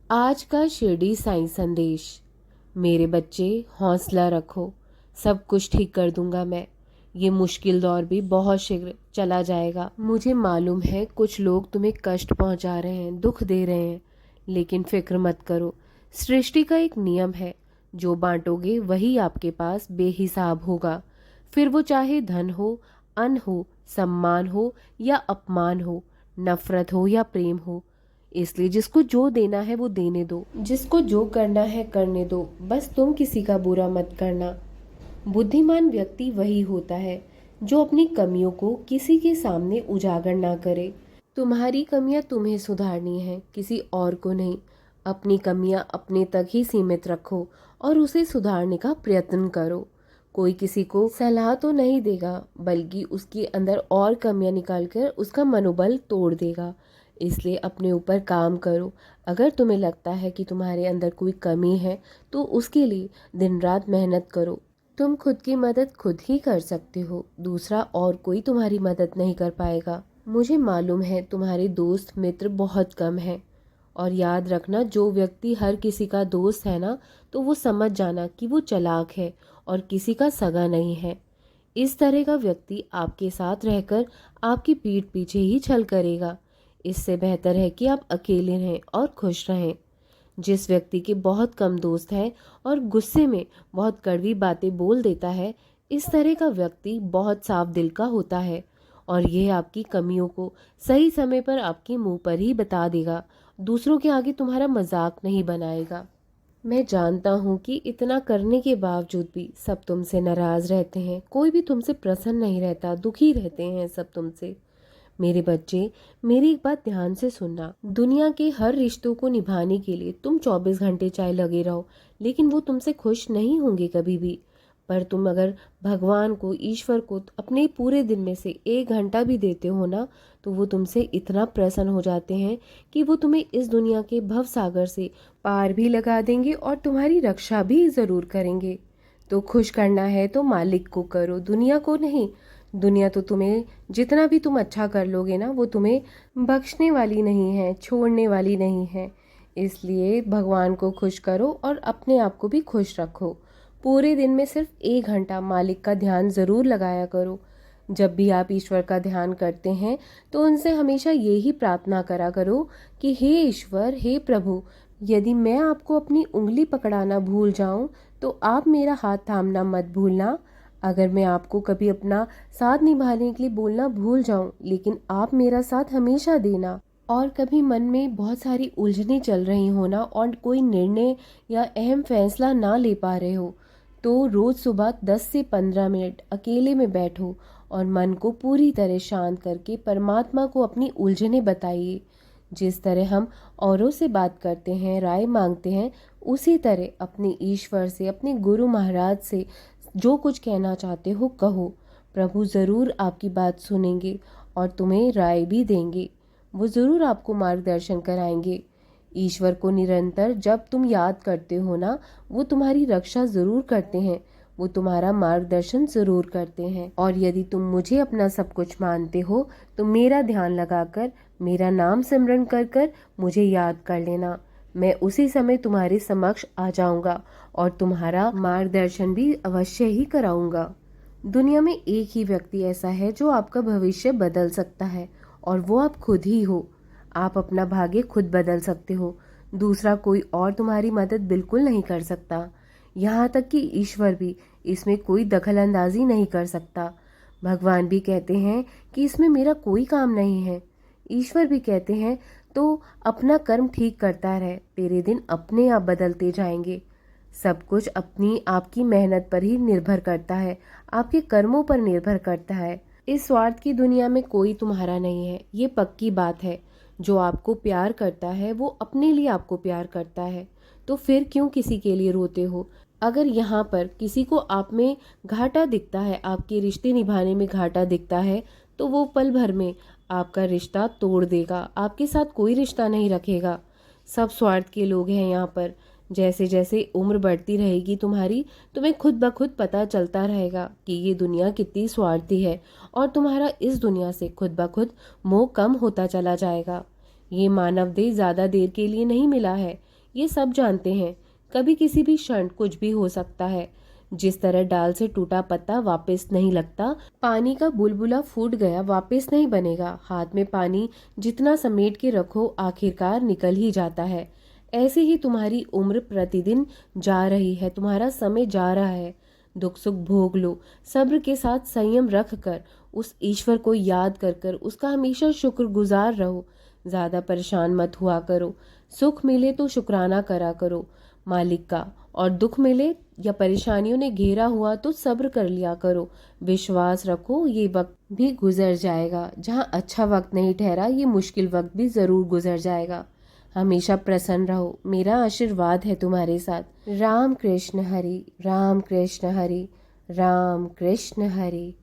आज का शिरडी साईं संदेश। मेरे बच्चे, हौसला रखो, सब कुछ ठीक कर दूंगा मैं। ये मुश्किल दौर भी बहुत शीघ्र चला जाएगा। मुझे मालूम है कुछ लोग तुम्हें कष्ट पहुंचा रहे हैं, दुख दे रहे हैं, लेकिन फिक्र मत करो। सृष्टि का एक नियम है, जो बांटोगे वही आपके पास बेहिसाब होगा। फिर वो चाहे धन हो, अन्न हो, सम्मान हो या अपमान हो, नफरत हो या प्रेम हो। इसलिए जिसको जो देना है वो देने दो, जिसको जो करना है करने दो। बस तुम किसी का बुरा मत करना। बुद्धिमान व्यक्ति वही होता है जो अपनी कमियों को किसी के सामने उजागर ना करे। तुम्हारी कमियां तुम्हें सुधारनी है, किसी और को नहीं। अपनी कमियां अपने तक ही सीमित रखो और उसे सुधारने का प्रयत्न करो। कोई किसी को सलाह तो नहीं देगा, बल्कि उसके अंदर और कमियां निकालकर उसका मनोबल तोड़ देगा। इसलिए अपने ऊपर काम करो। अगर तुम्हें लगता है कि तुम्हारे अंदर कोई कमी है तो उसके लिए दिन रात मेहनत करो। तुम खुद की मदद खुद ही कर सकते हो, दूसरा और कोई तुम्हारी मदद नहीं कर पाएगा। मुझे मालूम है तुम्हारे दोस्त मित्र बहुत कम हैं, और याद रखना, जो व्यक्ति हर किसी का दोस्त है ना, तो वो समझ जाना कि वो चालाक है और किसी का सगा नहीं है। इस तरह का व्यक्ति आपके साथ रहकर आपकी पीठ पीछे ही छल करेगा। इससे बेहतर है कि आप अकेले रहें और खुश रहें। जिस व्यक्ति के बहुत कम दोस्त हैं और गुस्से में बहुत कड़वी बातें बोल देता है, इस तरह का व्यक्ति बहुत साफ दिल का होता है और यह आपकी कमियों को सही समय पर आपके मुंह पर ही बता देगा। दूसरों के आगे तुम्हारा मजाक नहीं बनाएगा। मैं जानता हूँ कि इतना करने के बावजूद भी सब तुमसे नाराज रहते हैं, कोई भी तुमसे प्रसन्न नहीं रहता, दुखी रहते हैं सब तुमसे। मेरे बच्चे, मेरी एक बात ध्यान से सुनना। दुनिया के हर रिश्तों को निभाने के लिए तुम 24 घंटे चाहे लगे रहो, लेकिन वो तुमसे खुश नहीं होंगे कभी भी। पर तुम अगर भगवान को, ईश्वर को अपने पूरे दिन में से 1 घंटा भी देते हो ना, तो वो तुमसे इतना प्रसन्न हो जाते हैं कि वो तुम्हें इस दुनिया के भव सागर से पार भी लगा देंगे और तुम्हारी रक्षा भी ज़रूर करेंगे। तो खुश करना है तो मालिक को करो, दुनिया को नहीं। दुनिया तो तुम्हें जितना भी तुम अच्छा कर लोगे ना, वो तुम्हें बख्शने वाली नहीं है, छोड़ने वाली नहीं है। इसलिए भगवान को खुश करो और अपने आप को भी खुश रखो। पूरे दिन में सिर्फ 1 घंटा मालिक का ध्यान ज़रूर लगाया करो। जब भी आप ईश्वर का ध्यान करते हैं तो उनसे हमेशा यही प्रार्थना करा करो कि हे ईश्वर, हे प्रभु, यदि मैं आपको अपनी उंगली पकड़ाना भूल जाऊं तो आप मेरा हाथ थामना मत भूलना। अगर मैं आपको कभी अपना साथ निभाने के लिए बोलना भूल जाऊं, लेकिन आप मेरा साथ हमेशा देना। और कभी मन में बहुत सारी उलझनें चल रही हो ना, और कोई निर्णय या अहम फैसला ना ले पा रहे हो, तो रोज़ सुबह 10 से 15 मिनट अकेले में बैठो और मन को पूरी तरह शांत करके परमात्मा को अपनी उलझनें बताइए। जिस तरह हम औरों से बात करते हैं, राय मांगते हैं, उसी तरह अपने ईश्वर से, अपने गुरु महाराज से जो कुछ कहना चाहते हो कहो। प्रभु ज़रूर आपकी बात सुनेंगे और तुम्हें राय भी देंगे। वो ज़रूर आपको मार्गदर्शन कराएंगे। ईश्वर को निरंतर जब तुम याद करते हो ना, वो तुम्हारी रक्षा ज़रूर करते हैं, वो तुम्हारा मार्गदर्शन ज़रूर करते हैं। और यदि तुम मुझे अपना सब कुछ मानते हो तो मेरा ध्यान लगाकर, मेरा नाम सिमरन कर कर मुझे याद कर लेना। मैं उसी समय तुम्हारे समक्ष आ जाऊंगा और तुम्हारा मार्गदर्शन भी अवश्य ही कराऊंगा। दुनिया में एक ही व्यक्ति ऐसा है जो आपका भविष्य बदल सकता है, और वो आप खुद ही हो। आप अपना भाग्य खुद बदल सकते हो, दूसरा कोई और तुम्हारी मदद बिल्कुल नहीं कर सकता। यहाँ तक कि ईश्वर भी इसमें कोई दखल अंदाजी नहीं कर सकता। भगवान भी कहते हैं कि इसमें मेरा कोई काम नहीं है। ईश्वर भी कहते हैं तो अपना कर्म ठीक करता रहे, तेरे दिन अपने आप बदलते जाएंगे। सब कुछ अपनी आपकी मेहनत पर ही निर्भर करता है, आपके कर्मों पर निर्भर करता है। इस स्वार्थ की दुनिया में कोई तुम्हारा नहीं है, ये पक्की बात है। जो आपको प्यार करता है वो अपने लिए आपको प्यार करता है, तो फिर क्यों किसी के लिए रोते हो? अगर यहाँ पर किसी को आप में घाटा दिखता है, आपके रिश्ते निभाने में घाटा दिखता है, तो वो पल भर में आपका रिश्ता तोड़ देगा, आपके साथ कोई रिश्ता नहीं रखेगा। सब स्वार्थ के लोग हैं यहाँ पर। जैसे जैसे उम्र बढ़ती रहेगी तुम्हारी, तुम्हें खुद ब खुद पता चलता रहेगा कि ये दुनिया कितनी स्वार्थी है, और तुम्हारा इस दुनिया से खुद ब खुद मोह कम होता चला जाएगा। ये मानव देह ज़्यादा देर के लिए नहीं मिला है, ये सब जानते हैं। कभी किसी भी क्षण कुछ भी हो सकता है। जिस तरह डाल से टूटा पत्ता वापस नहीं लगता, पानी का बुलबुला फूट गया वापस नहीं बनेगा। हाथ में पानी जितना समेट के रखो आखिरकार निकल ही जाता है। ऐसे ही तुम्हारी उम्र प्रतिदिन जा रही है, तुम्हारा समय जा रहा है। दुख सुख भोग लो, सब्र के साथ संयम रख कर, उस ईश्वर को याद कर कर उसका हमेशा शुक्रगुजार रहो। ज्यादा परेशान मत हुआ करो। सुख मिले तो शुक्राना करा करो मालिक का, और दुख मिले या परेशानियों ने घेरा हुआ तो सब्र कर लिया करो। विश्वास रखो, ये वक्त भी गुजर जाएगा। जहाँ अच्छा वक्त नहीं ठहरा, ये मुश्किल वक्त भी जरूर गुजर जाएगा। हमेशा प्रसन्न रहो, मेरा आशीर्वाद है तुम्हारे साथ। राम कृष्ण हरि, राम कृष्ण हरि, राम कृष्ण हरि।